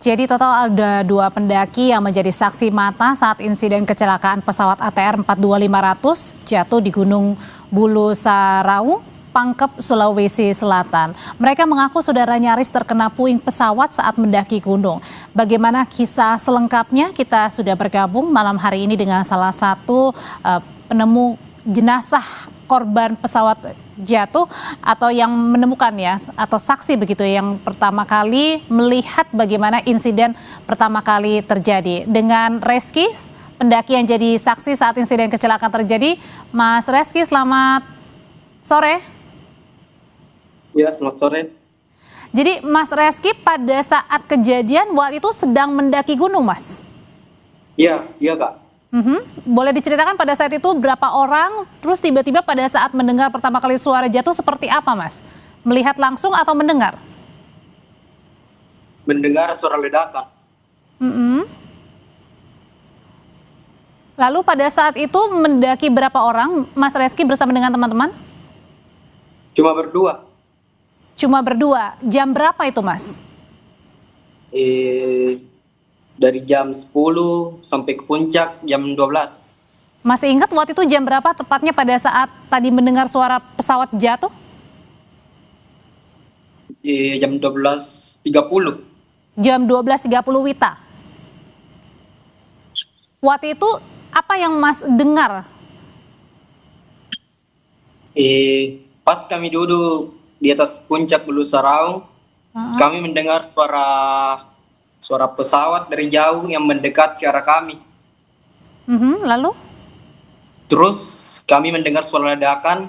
Jadi total ada 2 pendaki yang menjadi saksi mata saat insiden kecelakaan pesawat ATR 42500 jatuh di Gunung Bulu Sarau, Pangkep, Sulawesi Selatan. Mereka mengaku saudara nyaris terkena puing pesawat saat mendaki gunung. Bagaimana kisah selengkapnya? Kita sudah bergabung malam hari ini dengan salah satu penemu jenazah korban pesawat jatuh atau yang menemukan ya, atau saksi begitu yang pertama kali melihat bagaimana insiden pertama kali terjadi. Dengan Reski, pendaki yang jadi saksi saat insiden kecelakaan terjadi. Mas Reski, selamat sore. Ya, selamat sore. Jadi Mas Reski pada saat kejadian waktu itu sedang mendaki gunung, Mas? Iya Kak. Boleh diceritakan pada saat itu berapa orang, terus tiba-tiba pada saat mendengar pertama kali suara jatuh seperti apa, Mas? Melihat langsung atau mendengar? Mendengar suara ledakan. Lalu pada saat itu mendaki berapa orang, Mas Reski bersama dengan teman-teman? Cuma berdua. Cuma berdua. Jam berapa itu, Mas? Dari jam 10 sampai ke puncak jam 12. Masih ingat waktu itu jam berapa tepatnya pada saat tadi mendengar suara pesawat jatuh? Jam 12.30. Jam 12.30 Wita. Waktu itu apa yang Mas dengar? Pas kami duduk di atas puncak Bulu Sarau, kami mendengar suara pesawat dari jauh yang mendekat ke arah kami. Lalu? Terus kami mendengar suara ledakan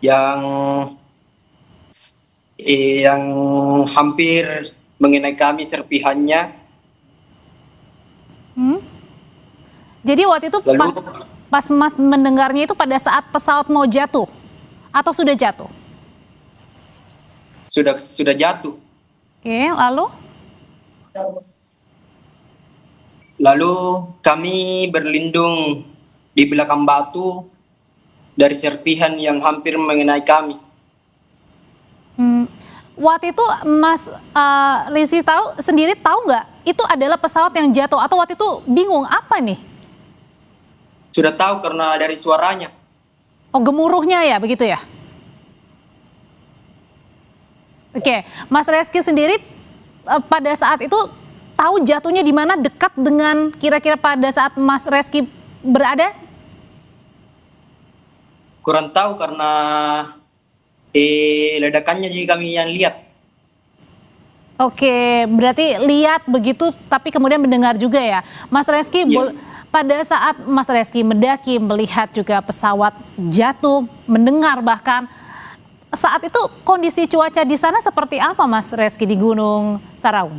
yang hampir mengenai kami serpihannya. Jadi waktu itu pas Mas mendengarnya itu pada saat pesawat mau jatuh atau sudah jatuh? Sudah jatuh. Oke, lalu? Lalu kami berlindung di belakang batu dari serpihan yang hampir mengenai kami. Waktu itu Mas Rizky sendiri tahu nggak itu adalah pesawat yang jatuh atau waktu itu bingung apa nih? Sudah tahu karena dari suaranya. Oh, gemuruhnya ya begitu ya? Oke, Mas Reski sendiri pada saat itu tahu jatuhnya di mana, dekat dengan kira-kira pada saat Mas Reski berada? Kurang tahu karena ledakannya jadi kami yang lihat. Oke, berarti lihat begitu tapi kemudian mendengar juga ya. Mas Reski, pada saat Mas Reski mendaki, melihat juga pesawat jatuh, mendengar bahkan, saat itu kondisi cuaca di sana seperti apa, Mas Reski, di Gunung Sarau?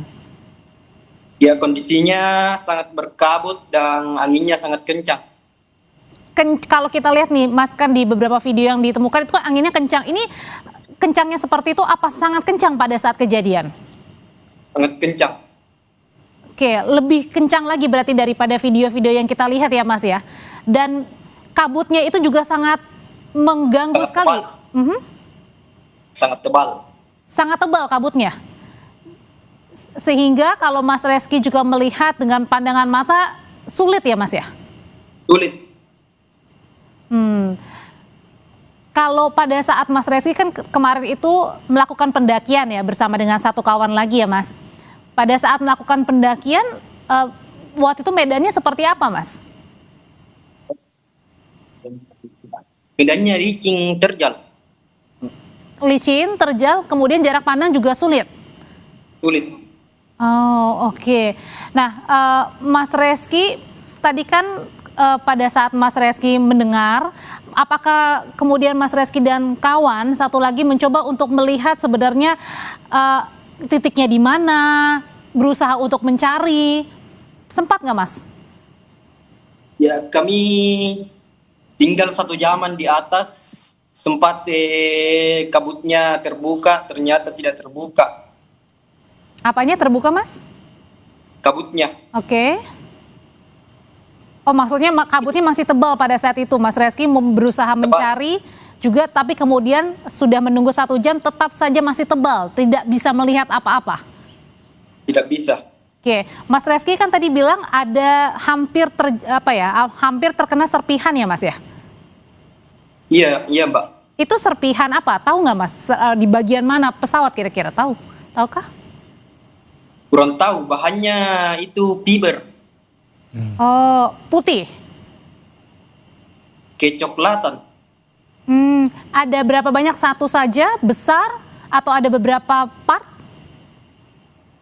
Ya, kondisinya sangat berkabut dan anginnya sangat kencang. Kalau kita lihat nih, Mas, kan di beberapa video yang ditemukan itu anginnya kencang. Ini kencangnya seperti itu apa sangat kencang pada saat kejadian? Sangat kencang. Oke, lebih kencang lagi berarti daripada video-video yang kita lihat ya, Mas ya. Dan kabutnya itu juga sangat mengganggu Sangat sekali. Sangat tebal. Sangat tebal kabutnya. Sehingga kalau Mas Reski juga melihat dengan pandangan mata sulit ya, Mas ya? Sulit. Kalau pada saat Mas Reski kan kemarin itu melakukan pendakian ya bersama dengan satu kawan lagi ya, Mas. Pada saat melakukan pendakian waktu itu medannya seperti apa, Mas? Medannya licin, terjal. Licin, terjal, kemudian jarak pandang juga sulit? Sulit. Oh, oke. Nah, Mas Reski, tadi kan pada saat Mas Reski mendengar, apakah kemudian Mas Reski dan kawan satu lagi mencoba untuk melihat sebenarnya titiknya di mana, berusaha untuk mencari, sempat nggak, Mas? Ya, kami tinggal 1 jaman di atas, sempat kabutnya terbuka, ternyata tidak terbuka. Apanya terbuka, Mas? Kabutnya. Oke. Oh, maksudnya kabutnya masih tebal pada saat itu, Mas Reski berusaha mencari juga, tapi kemudian sudah menunggu 1 jam tetap saja masih tebal, tidak bisa melihat apa-apa. tidak bisa. Oke, Mas Reski kan tadi bilang ada hampir terkena serpihan ya Mas ya? Iya, iya Mbak. Itu serpihan apa? Tahu nggak Mas? Di bagian mana pesawat kira-kira? Tahukah? Kurang tahu, bahannya itu fiber, Oh, putih. kecoklatan. Ada berapa banyak? Satu saja, besar, atau ada beberapa part?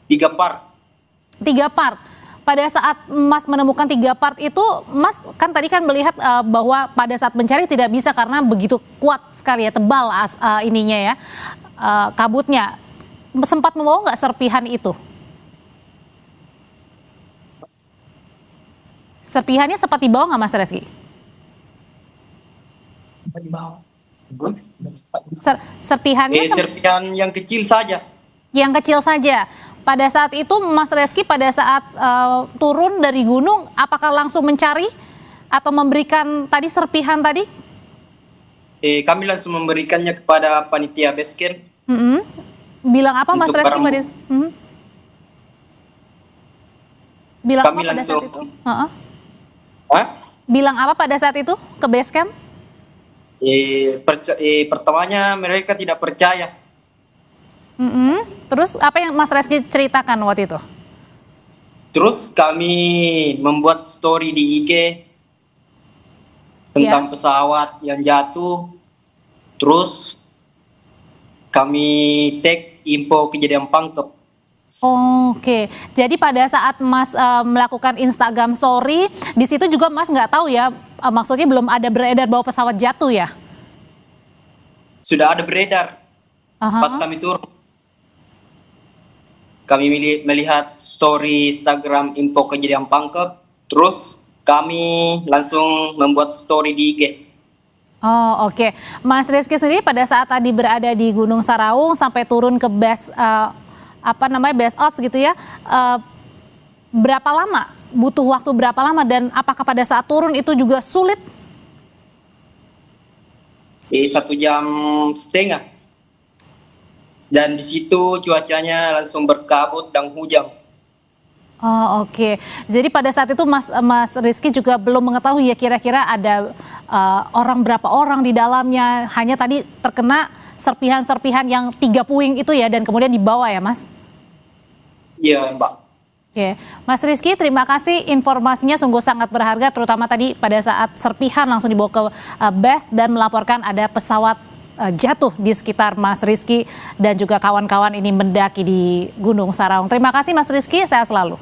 3 part. 3 part. Pada saat Mas menemukan 3 part itu, Mas kan tadi kan melihat bahwa pada saat mencari tidak bisa karena begitu kuat sekali ya, tebal ininya ya, kabutnya. Sempat membawa nggak serpihan itu? Serpihannya sempat dibawa nggak Mas Reski? Serpihannya Serpihan yang kecil saja. yang kecil saja. Pada saat itu Mas Reski pada saat turun dari gunung, apakah langsung mencari atau memberikan tadi serpihan tadi? Kami langsung memberikannya kepada panitia base camp. Bilang apa Mas Untuk Reski barang- pada bilang Kami apa pada saat langsung- itu? Hah? Bilang apa pada saat itu ke base camp? Pertamanya mereka tidak percaya. Terus apa yang Mas Reski ceritakan waktu itu? Terus kami membuat story di IG tentang pesawat yang jatuh. Terus kami tag info kejadian Pangkep. Oke, jadi pada saat Mas melakukan Instagram Story, di situ juga Mas nggak tahu ya, maksudnya belum ada beredar bahwa pesawat jatuh ya? Sudah ada beredar pas kami turun. Kami melihat story Instagram info kejadian Pangkep, terus kami langsung membuat story di IG. Oh oke, Mas Reski sendiri pada saat tadi berada di Gunung Saraung sampai turun ke base base ops gitu ya, berapa lama? Butuh waktu berapa lama dan apakah pada saat turun itu juga sulit? 1,5 jam. Dan di situ cuacanya langsung berkabut dan hujan. Oh oke, jadi pada saat itu Mas Rizky juga belum mengetahui ya kira-kira ada berapa orang di dalamnya, hanya tadi terkena serpihan-serpihan yang 3 puing itu ya dan kemudian dibawa ya Mas? Iya Mbak. Oke, Mas Rizky terima kasih informasinya sungguh sangat berharga terutama tadi pada saat serpihan langsung dibawa ke base dan melaporkan ada pesawat jatuh di sekitar Mas Rizky dan juga kawan-kawan ini mendaki di Gunung Saraung. Terima kasih Mas Rizky, sehat selalu.